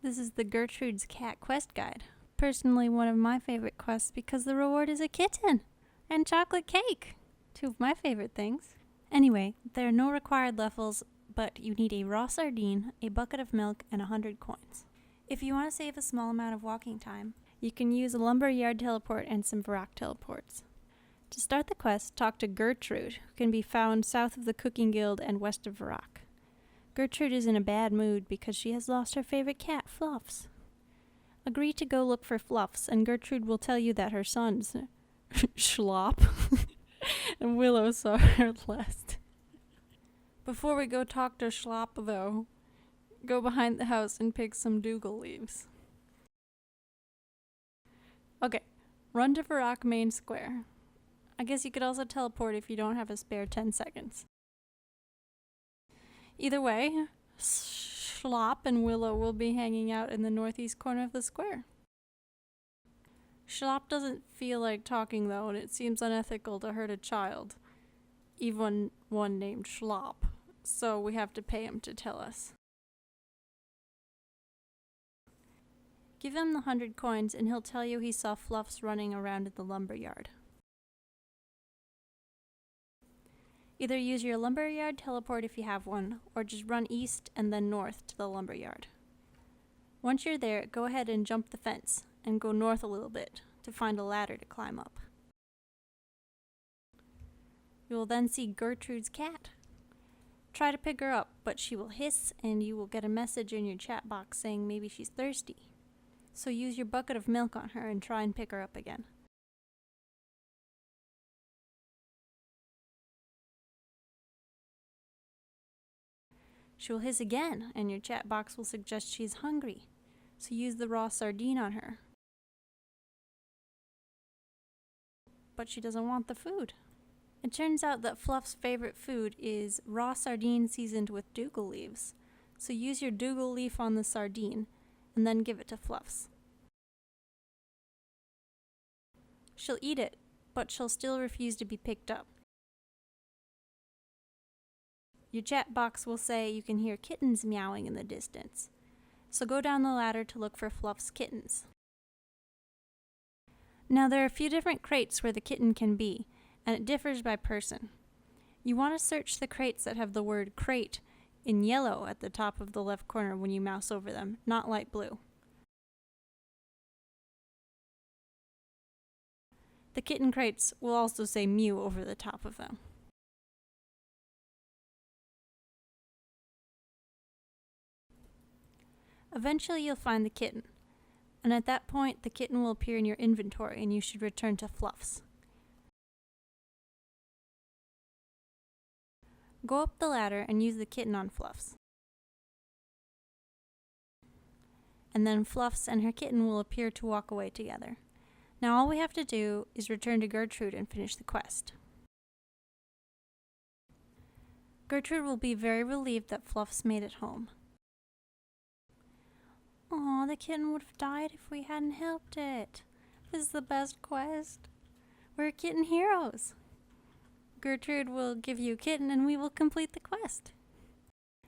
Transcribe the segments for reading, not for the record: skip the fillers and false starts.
This is the Gertrude's Cat Quest Guide. Personally, one of my favorite quests because the reward is a kitten and chocolate cake. Two of my favorite things. Anyway, there are no required levels, but you need a raw sardine, a bucket of milk, and 100 coins. If you want to save a small amount of walking time, you can use a lumberyard teleport and some Varrock teleports. To start the quest, talk to Gertrude, who can be found south of the Cooking Guild and west of Varrock. Gertrude is in a bad mood because she has lost her favorite cat, Fluffs. Agree to go look for Fluffs, and Gertrude will tell you that her sons, Schlop, and Willow saw her last. Before we go talk to Schlop, though, go behind the house and pick some Dougal leaves. Okay, run to Varrock Main Square. I guess you could also teleport if you don't have a spare 10 seconds. Either way, Schlop and Willow will be hanging out in the northeast corner of the square. Schlop doesn't feel like talking though, and it seems unethical to hurt a child, even one named Schlop, so we have to pay him to tell us. Give him the 100 coins and he'll tell you he saw Fluffs running around in the lumberyard. Either use your lumberyard teleport if you have one, or just run east and then north to the lumberyard. Once you're there, go ahead and jump the fence, and go north a little bit to find a ladder to climb up. You will then see Gertrude's cat. Try to pick her up, but she will hiss and you will get a message in your chat box saying maybe she's thirsty. So use your bucket of milk on her and try and pick her up again. She will hiss again, and your chat box will suggest she's hungry, so use the raw sardine on her. But she doesn't want the food. It turns out that Fluff's favorite food is raw sardine seasoned with Dougal leaves, so use your Dougal leaf on the sardine, and then give it to Fluffs. She'll eat it, but she'll still refuse to be picked up. Your chat box will say you can hear kittens meowing in the distance, so go down the ladder to look for Fluff's kittens. Now there are a few different crates where the kitten can be, and it differs by person. You want to search the crates that have the word crate in yellow at the top of the left corner when you mouse over them, not light blue. The kitten crates will also say Mew over the top of them. Eventually you'll find the kitten, and at that point the kitten will appear in your inventory and you should return to Fluffs. Go up the ladder and use the kitten on Fluffs. And then Fluffs and her kitten will appear to walk away together. Now all we have to do is return to Gertrude and finish the quest. Gertrude will be very relieved that Fluffs made it home. Aw, the kitten would have died if we hadn't helped it. This is the best quest. We're kitten heroes. Gertrude will give you a kitten and we will complete the quest.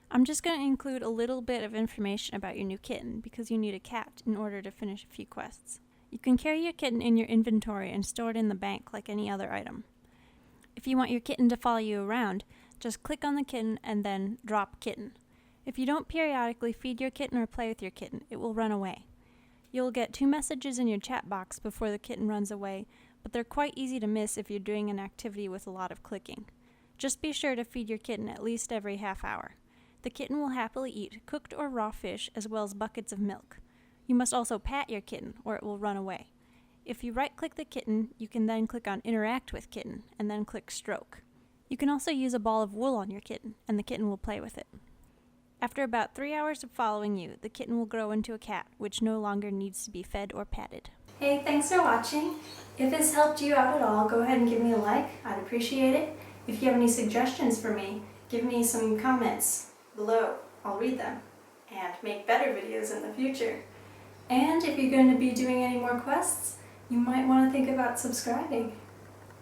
I'm just going to include a little bit of information about your new kitten because you need a cat in order to finish a few quests. You can carry your kitten in your inventory and store it in the bank like any other item. If you want your kitten to follow you around, just click on the kitten and then drop kitten. If you don't periodically feed your kitten or play with your kitten, it will run away. You'll get 2 messages in your chat box before the kitten runs away, but they're quite easy to miss if you're doing an activity with a lot of clicking. Just be sure to feed your kitten at least every half hour. The kitten will happily eat cooked or raw fish as well as buckets of milk. You must also pat your kitten or it will run away. If you right-click the kitten, you can then click on Interact with Kitten and then click Stroke. You can also use a ball of wool on your kitten and the kitten will play with it. After about 3 hours of following you, the kitten will grow into a cat, which no longer needs to be fed or patted. Hey, thanks for watching. If this helped you out at all, go ahead and give me a like. I'd appreciate it. If you have any suggestions for me, give me some comments below. I'll read them and make better videos in the future. And if you're going to be doing any more quests, you might want to think about subscribing.